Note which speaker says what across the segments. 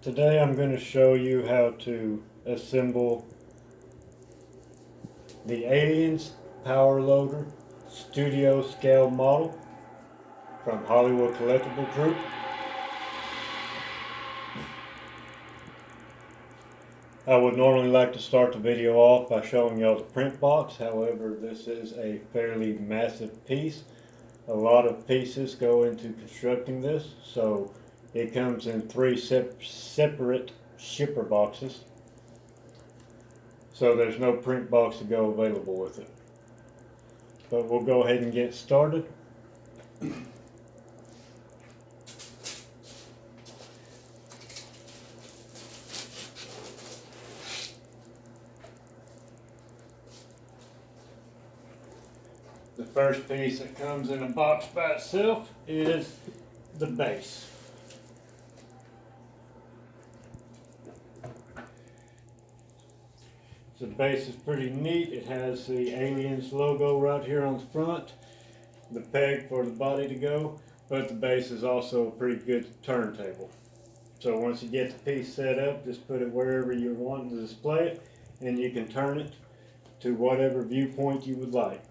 Speaker 1: Today I'm going to show you how to assemble the Aliens Power Loader Studio Scale Model from Hollywood Collectible Group. I would normally like to start the video off by showing y'all the print box. However, this is a fairly massive piece. A lot of pieces go into constructing this, so it comes in three separate shipper boxes. So there's no print box to go available with it. But we'll go ahead and get started. The first piece that comes in a box by itself is the base. The base is pretty neat. It has the Aliens logo right here on the front, the peg for the body to go, but the base is also a pretty good turntable. So once you get the piece set up, just put it wherever you're wanting to display it, and you can turn it to whatever viewpoint you would like.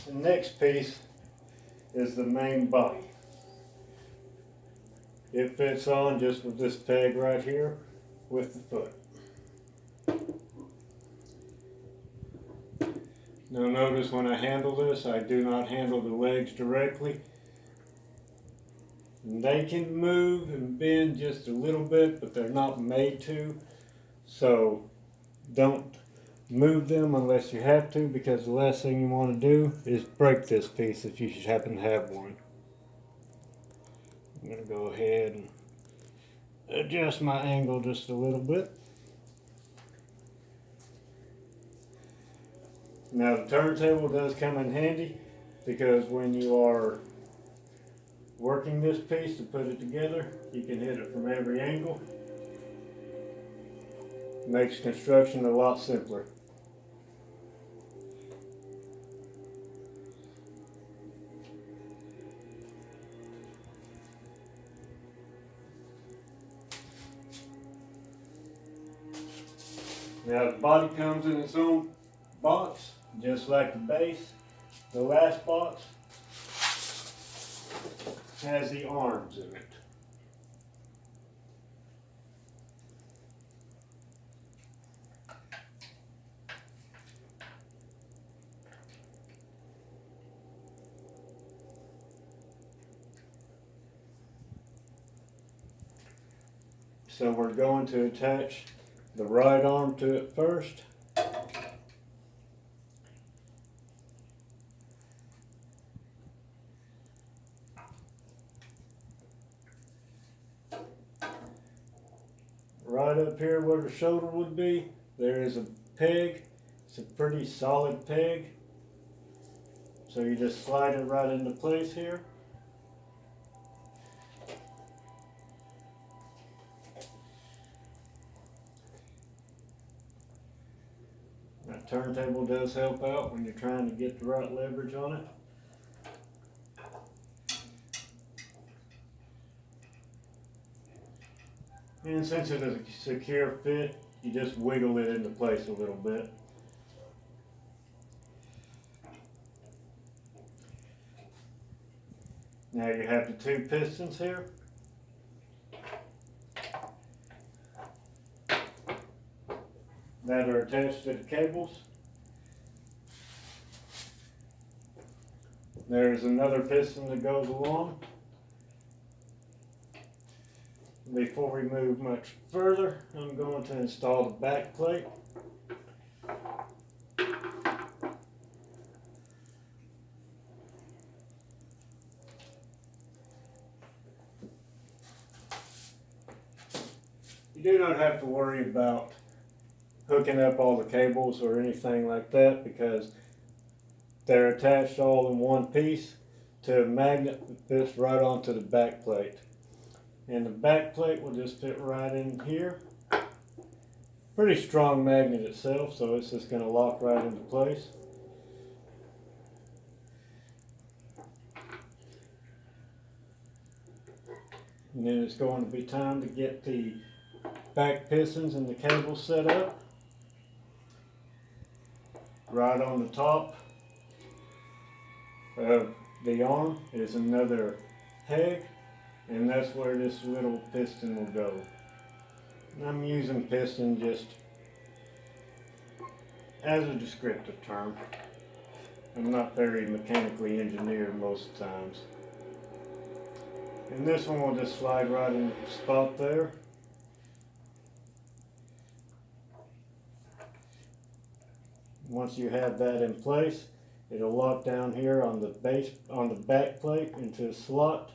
Speaker 1: The next piece is the main body. It fits on just with this peg right here with the foot. Now notice when I handle this, I do not handle the legs directly. They can move and bend just a little bit, but they're not made to. So don't move them unless you have to, because the last thing you want to do is break this piece if you should happen to have one. I'm going to go ahead and adjust my angle just a little bit. Now the turntable does come in handy, because when you are working this piece to put it together, you can hit it from every angle. Makes construction a lot simpler. Now the body comes in its own box, just like the base. The last box has the arms in it. So we're going to attach the right arm to it first. Right up here where the shoulder would be, there is a peg. It's a pretty solid peg. So you just slide it right into place here. That turntable does help out when you're trying to get the right leverage on it. And since it is a secure fit, you just wiggle it into place a little bit. Now you have the two pistons here. That are attached to the cables. There's another piston that goes along. Before we move much further, I'm going to install the back plate. You do not have to worry about hooking up all the cables or anything like that, because they're attached all in one piece to a magnet that fits right onto the back plate. And the back plate will just fit right in here. Pretty strong magnet itself, so it's just going to lock right into place. And then it's going to be time to get the back pistons and the cables set up. Right on the top of the arm is another peg, and that's where this little piston will go. And I'm using piston just as a descriptive term. I'm not very mechanically engineered most times. And this one will just slide right in the spot there. Once you have that in place, it'll lock down here on the back plate into a slot.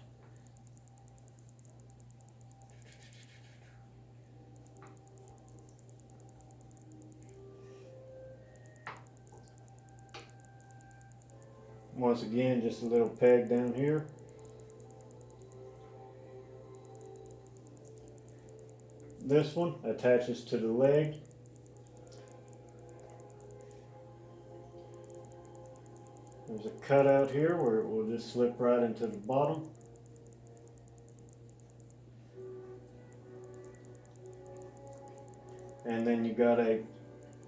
Speaker 1: Once again, just a little peg down here. This one attaches to the leg. There's a cutout here where it will just slip right into the bottom. And then you got a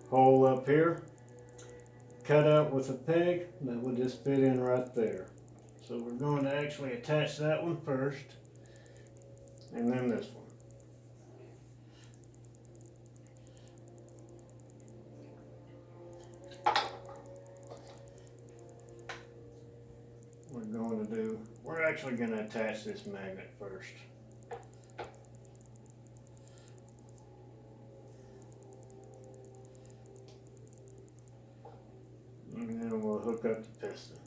Speaker 1: hole up here, cut out with a peg that will just fit in right there. So we're going to actually attach that one first, and then this one. We're actually going to attach this magnet first. And then we'll hook up the piston.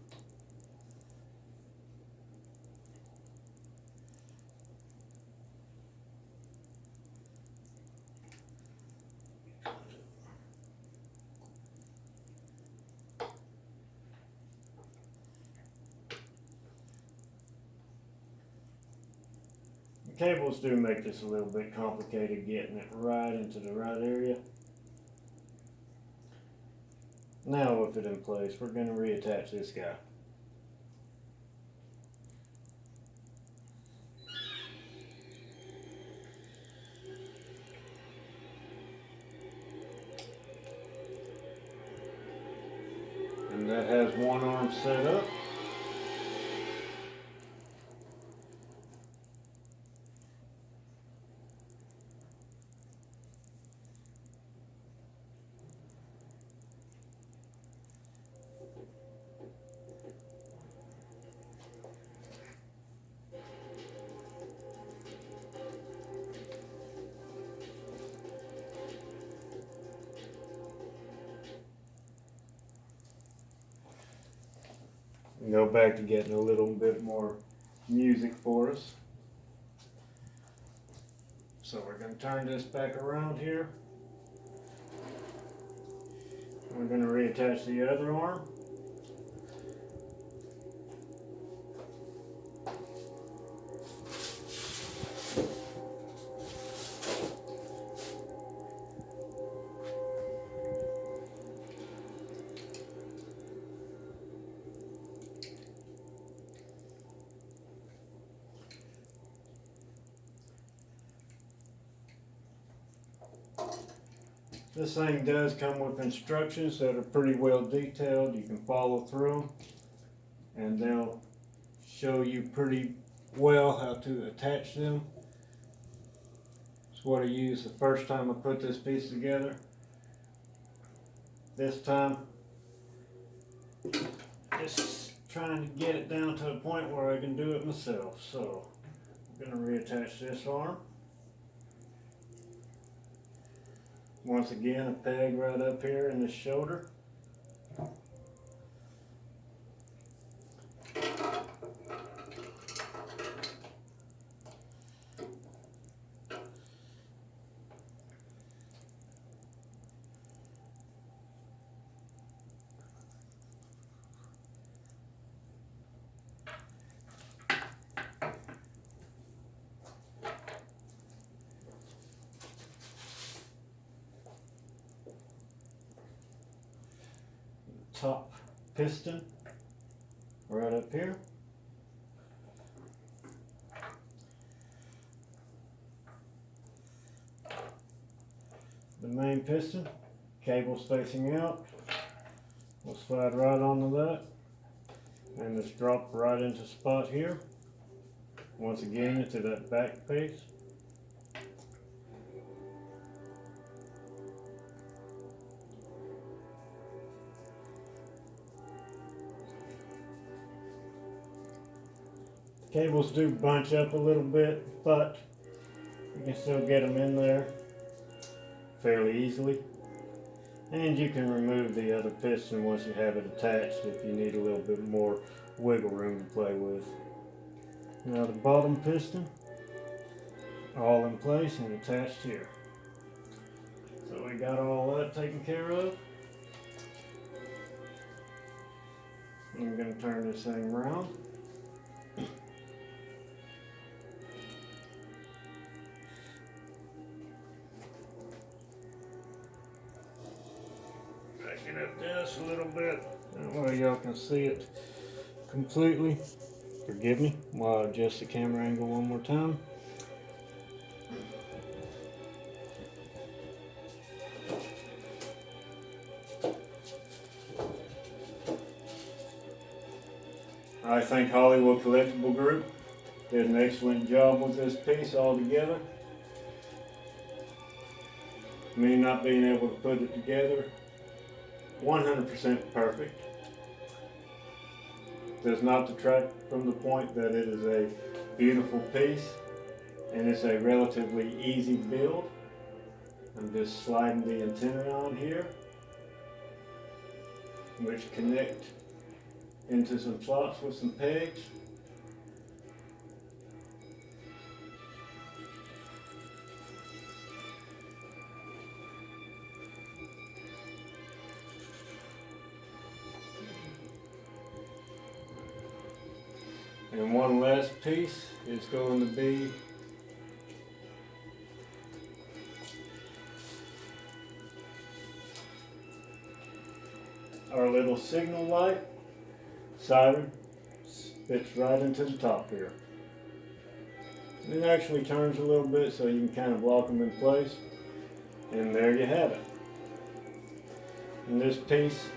Speaker 1: Cables do make this a little bit complicated getting it right into the right area. Now with it in place, we're going to reattach this guy. And that has one arm set up. And go back to getting a little bit more music for us. So we're going to turn this back around here. We're going to reattach the other arm. This thing does come with instructions that are pretty well detailed. You can follow through them, and they'll show you pretty well how to attach them. It's what I used the first time I put this piece together. This time, just trying to get it down to a point where I can do it myself. So I'm going to reattach this arm. Once again, a peg right up here in the shoulder. top piston right up here. The main piston, cable's facing out. We'll slide right onto that and just drop right into spot here. Once again into that back piece. Cables do bunch up a little bit, but you can still get them in there fairly easily. And you can remove the other piston once you have it attached if you need a little bit more wiggle room to play with. Now the bottom piston, all in place and attached here. So we got all that taken care of. I'm going to turn this thing around. Back it up just a little bit. That way y'all can see it completely. Forgive me while I adjust the camera angle one more time. I think Hollywood Collectible Group did an excellent job with this piece altogether. Me not being able to put it together 100% perfect does not detract from the point that it is a beautiful piece and it's a relatively easy build. I'm just sliding the antenna on here, which connect into some slots with some pegs. And one last piece is going to be our little signal light. Siren fits right into the top here. It actually turns a little bit so you can kind of lock them in place. And there you have it. And this piece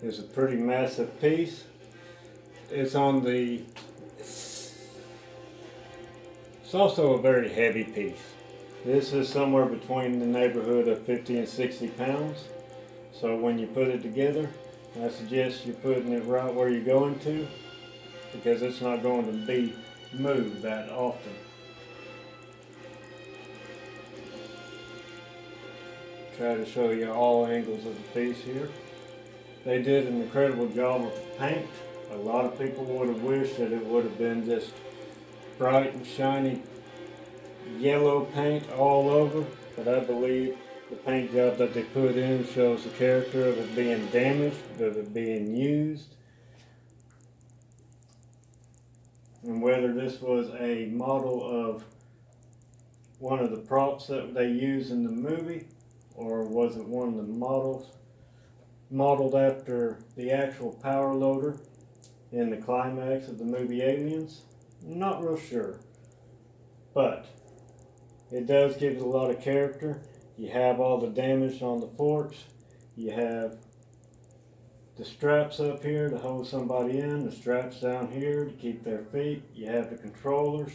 Speaker 1: is a pretty massive piece. It's also a very heavy piece. This is somewhere between the neighborhood of 50 and 60 pounds. So when you put it together, I suggest you're putting it right where you're going to, because it's not going to be moved that often. Try to show you all angles of the piece here. They did an incredible job with the paint. A lot of people would have wished that it would have been just bright and shiny yellow paint all over, but I believe the paint job that they put in shows the character of it being damaged, of it being used. And whether this was a model of one of the props that they used in the movie, or was it one of the models modeled after the actual power loader in the climax of the movie Aliens, I'm not real sure. But it does give it a lot of character. You have all the damage on the forks. You have the straps up here to hold somebody in, the straps down here to keep their feet. You have the controllers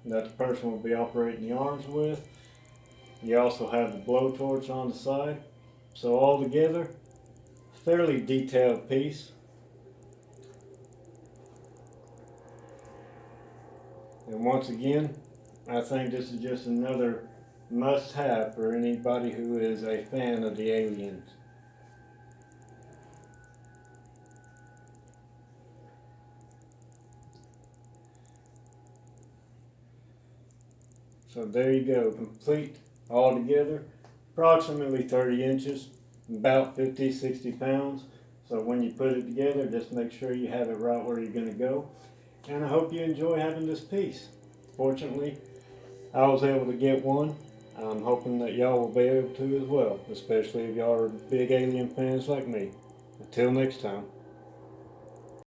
Speaker 1: that the person will be operating the arms with. You also have the blowtorch on the side. So all together, fairly detailed piece. And once again, I think this is just another must-have for anybody who is a fan of the Aliens. So there you go, complete all together, approximately 30 inches, about 50-60 pounds. So when you put it together, just make sure you have it right where you're going to go. And I hope you enjoy having this piece. Fortunately, I was able to get one. I'm hoping that y'all will be able to as well, especially if y'all are big alien fans like me. Until next time.